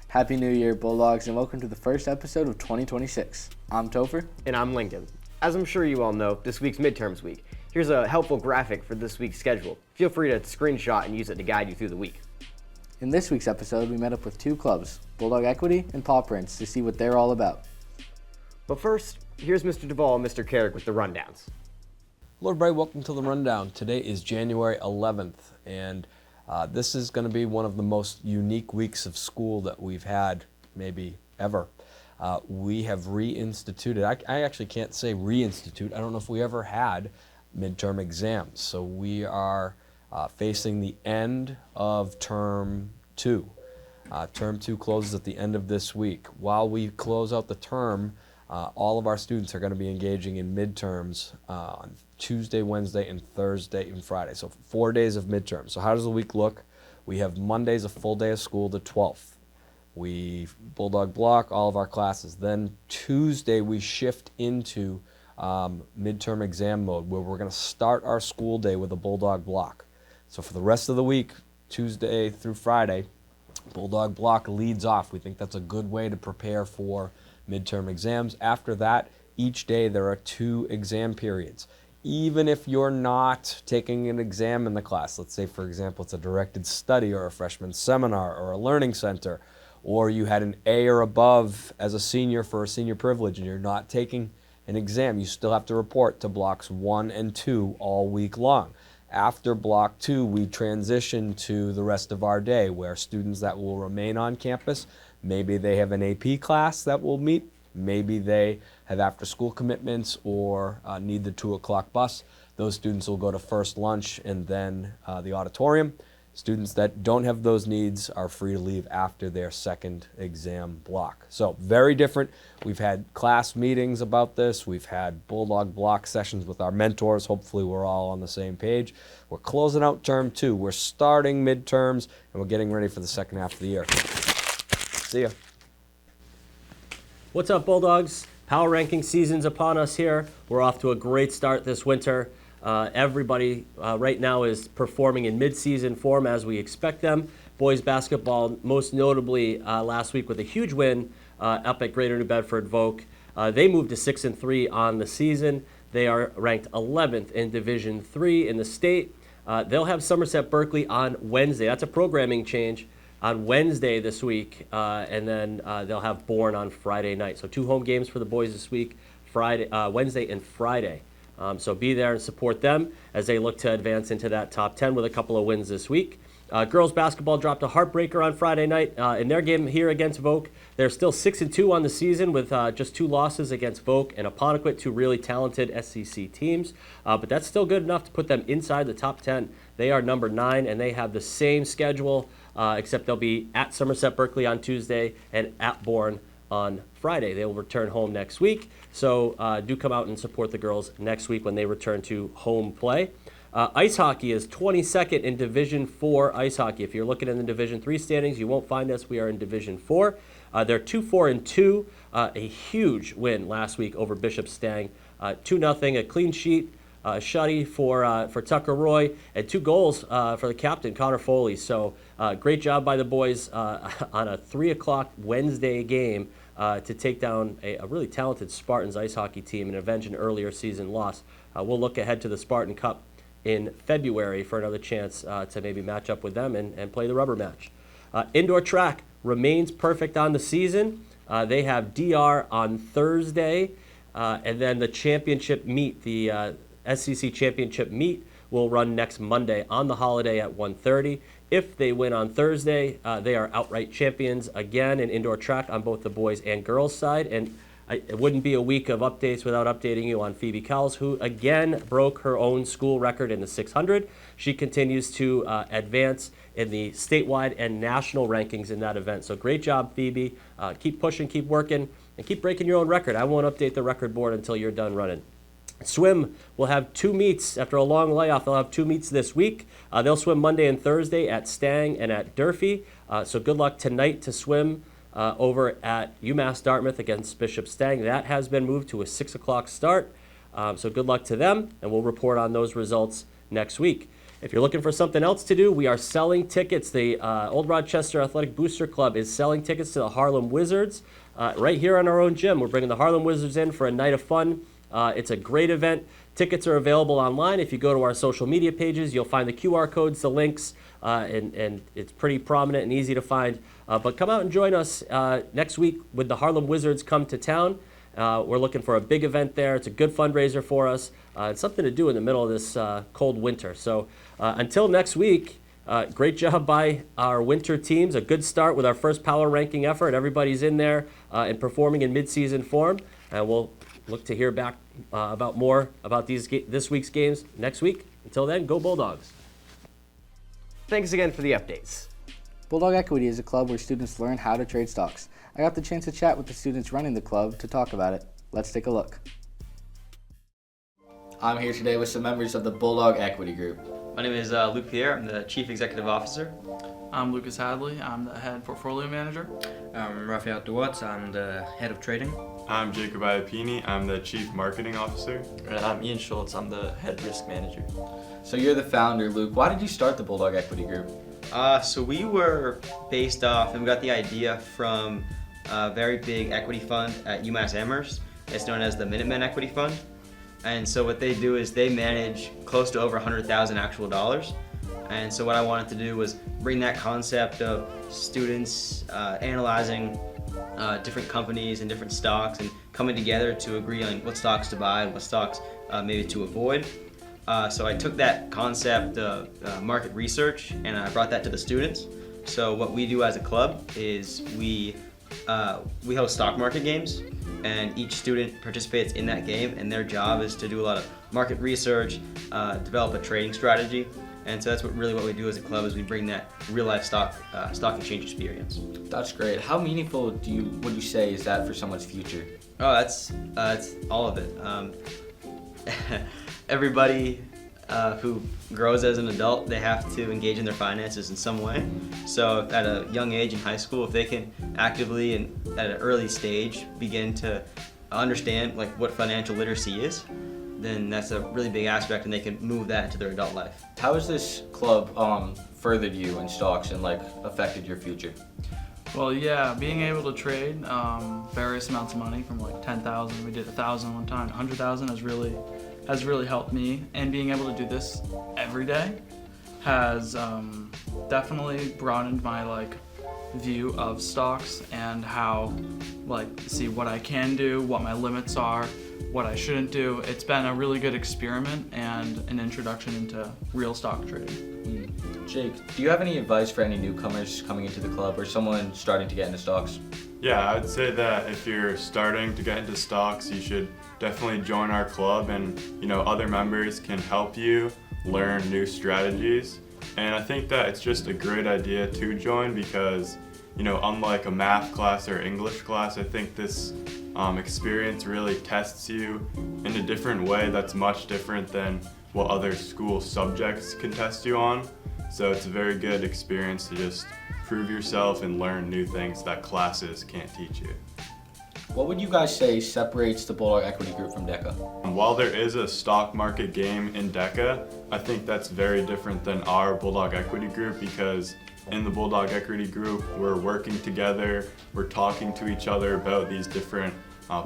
Happy New Year, Bulldogs, and welcome to the first episode of 2026. I'm Topher. And I'm Lincoln. As I'm sure you all know, this week's midterms week. Here's a helpful graphic for this week's schedule. Feel free to screenshot and use it to guide you through the week. In this week's episode, we met up with two clubs, Bulldog Equity and Paw Prints, to see what they're all about. But first, here's Mr. Duvall and Mr. Carrick with the rundowns. Hello everybody, welcome to the Rundown. Today is January 11th, and this is going to be one of the most unique weeks of school that we've had, maybe ever. We have reinstituted, I actually can't say reinstitute, I don't know if we ever had midterm exams. So we are facing the end of term 2. Term 2 closes at the end of this week. While we close out the term, all of our students are going to be engaging in midterms on Tuesday, Wednesday, and Thursday and Friday. So 4 days of midterms. So how does the week look? We have Mondays a full day of school, the 12th. We Bulldog block all of our classes. Then Tuesday we shift into midterm exam mode where we're going to start our school day with a Bulldog block. So for the rest of the week, Tuesday through Friday, Bulldog block leads off. We think that's a good way to prepare for midterm exams. After that, each day there are 2 exam periods. Even if you're not taking an exam in the class, let's say for example it's a directed study or a freshman seminar or a learning center, or you had an A or above as a senior for a senior privilege and you're not taking an exam, you still have to report to blocks 1 and 2 all week long. After block 2, we transition to the rest of our day where students that will remain on campus, maybe they have an AP class that will meet, maybe they have after school commitments or need the 2 o'clock bus. Those students will go to first lunch and then the auditorium. Students that don't have those needs are free to leave after their second exam block. So very different. We've had class meetings about this. We've had Bulldog block sessions with our mentors. Hopefully we're all on the same page. We're closing out term 2. We're starting midterms and we're getting ready for the second half of the year. See ya. What's up, Bulldogs? Power ranking season's upon us here. We're off to a great start this winter. Everybody right now is performing in mid-season form as we expect them. Boys basketball, most notably last week with a huge win up at Greater New Bedford Voc. They moved to 6-3 on the season. They are ranked 11th in Division III in the state. They'll have Somerset Berkeley on Wednesday. That's a programming change on Wednesday this week, and then they'll have Bourne on Friday night. So 2 home games for the boys this week, Wednesday and Friday. So be there and support them as they look to advance into that top 10 with a couple of wins this week. Girls basketball dropped a heartbreaker on Friday night in their game here against Voc. They're still 6-2 on the season with just 2 losses against Voc and Apponequet, 2 really talented SEC teams. But that's still good enough to put them inside the top 10. They are number 9 and they have the same schedule, except they'll be at Somerset Berkeley on Tuesday and at Bourne on Friday. They will return home next week, so do come out and support the girls next week when they return to home play. Ice hockey is 22nd in Division 4 ice hockey. If you're looking in the Division 3 standings, you won't find us. We are in Division 4. They're 2-4-2. A huge win last week over Bishop Stang. 2-0, a clean sheet, shutty for Tucker Roy, and 2 goals for the captain, Connor Foley. So great job by the boys on a 3 o'clock Wednesday game to take down a really talented Spartans ice hockey team and avenge an earlier season loss. We'll look ahead to the Spartan Cup in February for another chance to maybe match up with them and play the rubber match. Indoor track remains perfect on the season. They have DR on Thursday, and then the championship meet, the SEC championship meet, will run next Monday on the holiday at 1:30. If they win on Thursday, they are outright champions again in indoor track on both the boys and girls side. And it wouldn't be a week of updates without updating you on Phoebe Cowles, who again broke her own school record in the 600. She continues to advance in the statewide and national rankings in that event. So great job, Phoebe. Keep pushing, keep working, and keep breaking your own record. I won't update the record board until you're done running. Swim will have 2 meets. After a long layoff, they'll have 2 meets this week. They'll swim Monday and Thursday at Stang and at Durfee. So good luck tonight to swim over at UMass Dartmouth against Bishop Stang. That has been moved to a 6 o'clock start. So good luck to them, and we'll report on those results next week. If you're looking for something else to do, we are selling tickets. The Old Rochester Athletic Booster Club is selling tickets to the Harlem Wizards right here in our own gym. We're bringing the Harlem Wizards in for a night of fun. It's a great event. Tickets are available online. If you go to our social media pages, you'll find the QR codes, the links, and it's pretty prominent and easy to find. But come out and join us next week when the Harlem Wizards come to town. We're looking for a big event there. It's a good fundraiser for us. It's something to do in the middle of this cold winter. So until next week, great job by our winter teams. A good start with our first power ranking effort. Everybody's in there and performing in midseason form. And we'll look to hear back about more about this week's games next week. Until then, go Bulldogs. Thanks again for the updates. Bulldog Equity is a club where students learn how to trade stocks. I got the chance to chat with the students running the club to talk about it. Let's take a look. I'm here today with some members of the Bulldog Equity Group. My name is Luke Pierre. I'm the Chief Executive Officer. I'm Lucas Hadley. I'm the Head Portfolio Manager. I'm Rafael Duarte. I'm the Head of Trading. I'm Jacob Iapini. I'm the Chief Marketing Officer. And I'm Ian Schultz. I'm the Head Risk Manager. So you're the founder, Luke. Why did you start the Bulldog Equity Group? So we were based off, and we got the idea from a very big equity fund at UMass Amherst. It's known as the Minutemen Equity Fund. And so what they do is they manage close to over 100,000 actual dollars. And so what I wanted to do was bring that concept of students analyzing different companies and different stocks and coming together to agree on what stocks to buy and what stocks maybe to avoid. So I took that concept of market research and I brought that to the students. So what we do as a club is we host stock market games, and each student participates in that game, and their job is to do a lot of market research, develop a trading strategy. And so that's what we do as a club, is we bring that real life stock exchange experience. That's great. How meaningful would you say is that for someone's future? Oh, that's all of it. Everybody who grows as an adult, they have to engage in their finances in some way. So at a young age in high school, if they can actively and at an early stage begin to understand like what financial literacy is, then that's a really big aspect, and they can move that into their adult life. How has this club furthered you in stocks and affected your future? Well, yeah, being able to trade various amounts of money from like 10,000, we did 1,000 one time, 100,000 has really helped me. And being able to do this every day has definitely broadened my view of stocks and how see what I can do, what my limits are, what I shouldn't do. It's been a really good experiment and an introduction into real stock trading. Jake, do you have any advice for any newcomers coming into the club or someone starting to get into stocks? Yeah, I'd say that if you're starting to get into stocks, you should definitely join our club, and other members can help you learn new strategies. And I think that it's just a great idea to join because, unlike a math class or English class, I think this experience really tests you in a different way that's much different than what other school subjects can test you on. So it's a very good experience to just prove yourself and learn new things that classes can't teach you. What would you guys say separates the Bulldog Equity Group from DECA? While there is a stock market game in DECA, I think that's very different than our Bulldog Equity Group, because in the Bulldog Equity Group, we're working together, we're talking to each other about these different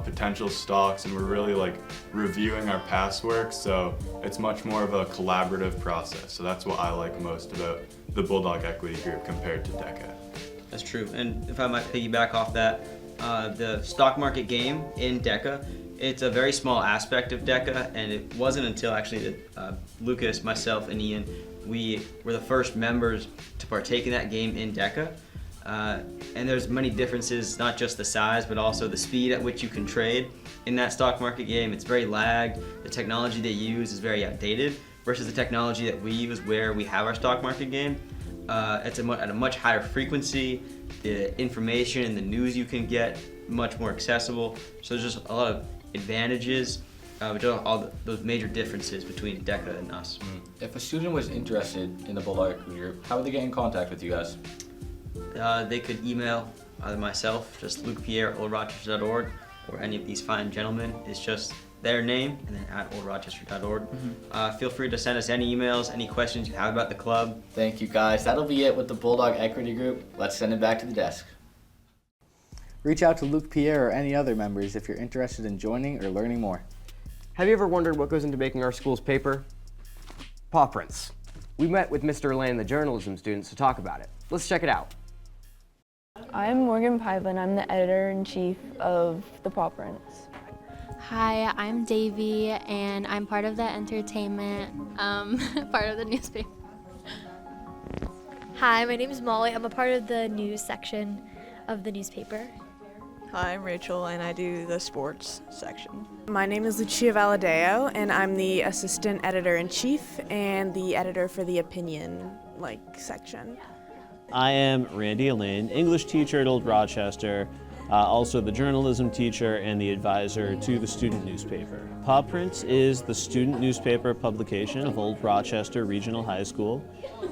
potential stocks, and we're really reviewing our past work, so it's much more of a collaborative process. So that's what I like most about the Bulldog Equity Group compared to DECA. That's true. And if I might piggyback off that, the stock market game in DECA, it's a very small aspect of DECA, and it wasn't until actually that Lucas, myself, and Ian, we were the first members to partake in that game in DECA. And there's many differences, not just the size, but also the speed at which you can trade in that stock market game. It's very lagged. The technology they use is very outdated versus the technology that we use where we have our stock market game. It's at a much higher frequency. The information and the news you can get much more accessible. So there's just a lot of advantages, but all those major differences between DECA and us. If a student was interested in the Bulldog Equity Group, how would they get in contact with you guys? They could email either myself, just LukePierre@oldrochester.org, or any of these fine gentlemen is just their name and then at oldrochester.org. Feel free to send us any emails, any questions you have about the club. Thank you, guys. That'll be it with the Bulldog Equity Group. Let's send it back to the desk. Reach out to Luke Pierre or any other members if you're interested in joining or learning more. Have you ever wondered what goes into making our school's paper? Paw Prints. We met with Mr. Lane, the journalism students, to talk about it. Let's check it out. I'm Morgan Piva, and I'm the editor-in-chief of the Paw Prints. Hi, I'm Davy, and I'm part of the entertainment, part of the newspaper. Hi, my name is Molly. I'm a part of the news section of the newspaper. Hi, I'm Rachel, and I do the sports section. My name is Lucia Valadeo, and I'm the assistant editor-in-chief and the editor for the opinion section. I am Randy Elaine, English teacher at Old Rochester, also the journalism teacher and the advisor to the student newspaper. Paw Prints is the student newspaper publication of Old Rochester Regional High School.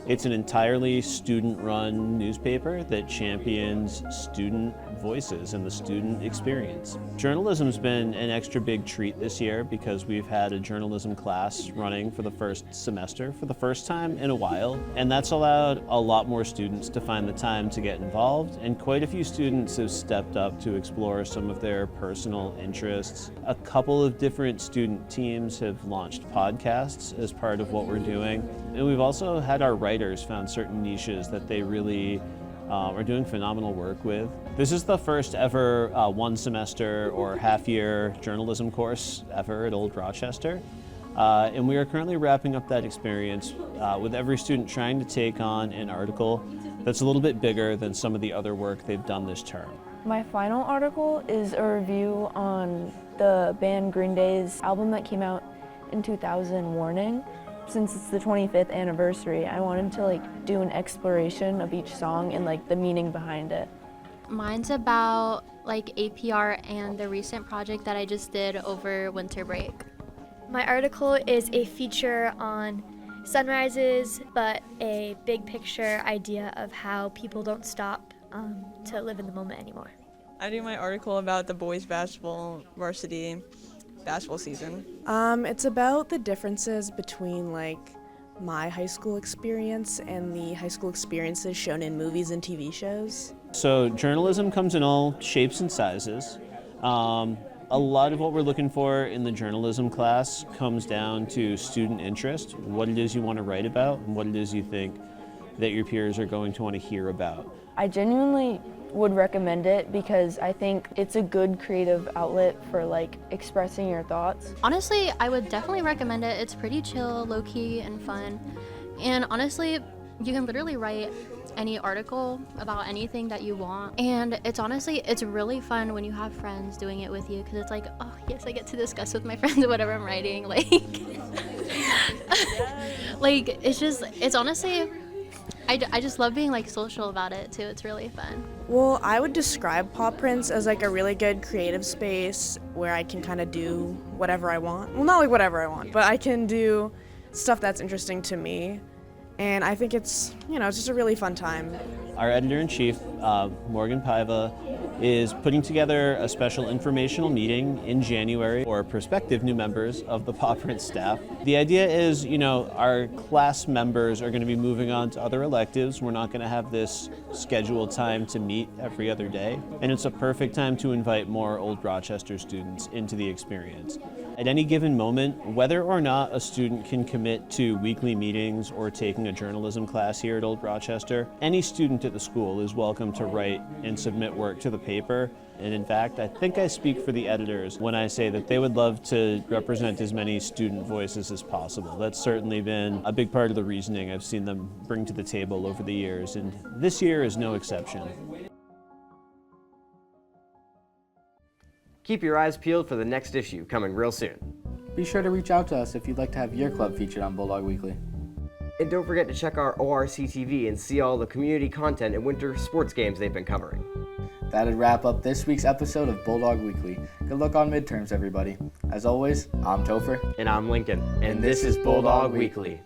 It's an entirely student-run newspaper that champions student voices and the student experience. Journalism's been an extra big treat this year because we've had a journalism class running for the first semester for the first time in a while, and that's allowed a lot more students to find the time to get involved, and quite a few students have stepped up to explore some of their personal interests. A couple of different student teams have launched podcasts as part of what we're doing, and we've also had our writers found certain niches that they really are doing phenomenal work with. This is the first ever one semester or half-year journalism course ever at Old Rochester. And we are currently wrapping up that experience with every student trying to take on an article that's a little bit bigger than some of the other work they've done this term. My final article is a review on the band Green Day's album that came out in 2000, Warning. Since it's the 25th anniversary, I wanted to do an exploration of each song and the meaning behind it. Mine's about APR and the recent project that I just did over winter break. My article is a feature on sunrises, but a big picture idea of how people don't stop to live in the moment anymore. I do my article about the boys basketball varsity basketball season. It's about the differences between my high school experience and the high school experiences shown in movies and TV shows. So journalism comes in all shapes and sizes. A lot of what we're looking for in the journalism class comes down to student interest, what it is you want to write about, and what it is you think that your peers are going to want to hear about. I genuinely would recommend it because I think it's a good creative outlet for expressing your thoughts. Honestly, I would definitely recommend it. It's pretty chill, low-key, and fun. And honestly, you can literally write any article about anything that you want. And it's really fun when you have friends doing it with you because it's oh yes, I get to discuss with my friends whatever I'm writing. It's honestly, I just love being social about it too. It's really fun. Well, I would describe Paw Prints as a really good creative space where I can kind of do whatever I want. Well, not whatever I want, but I can do stuff that's interesting to me. And I think it's just a really fun time. Our editor-in-chief, Morgan Piva, is putting together a special informational meeting in January for prospective new members of the Paw Prints staff. The idea is, our class members are going to be moving on to other electives. We're not going to have this scheduled time to meet every other day. And it's a perfect time to invite more Old Rochester students into the experience. At any given moment, whether or not a student can commit to weekly meetings or taking a journalism class here at Old Rochester, any student at the school is welcome to write and submit work to the paper. And in fact, I think I speak for the editors when I say that they would love to represent as many student voices as possible. That's certainly been a big part of the reasoning I've seen them bring to the table over the years, and this year is no exception. Keep your eyes peeled for the next issue coming real soon. Be sure to reach out to us if you'd like to have your club featured on Bulldog Weekly. And don't forget to check our ORRHS TV and see all the community content and winter sports games they've been covering. That'd wrap up this week's episode of Bulldog Weekly. Good luck on midterms, everybody. As always, I'm Topher. And I'm Lincoln. And this is Bulldog Weekly.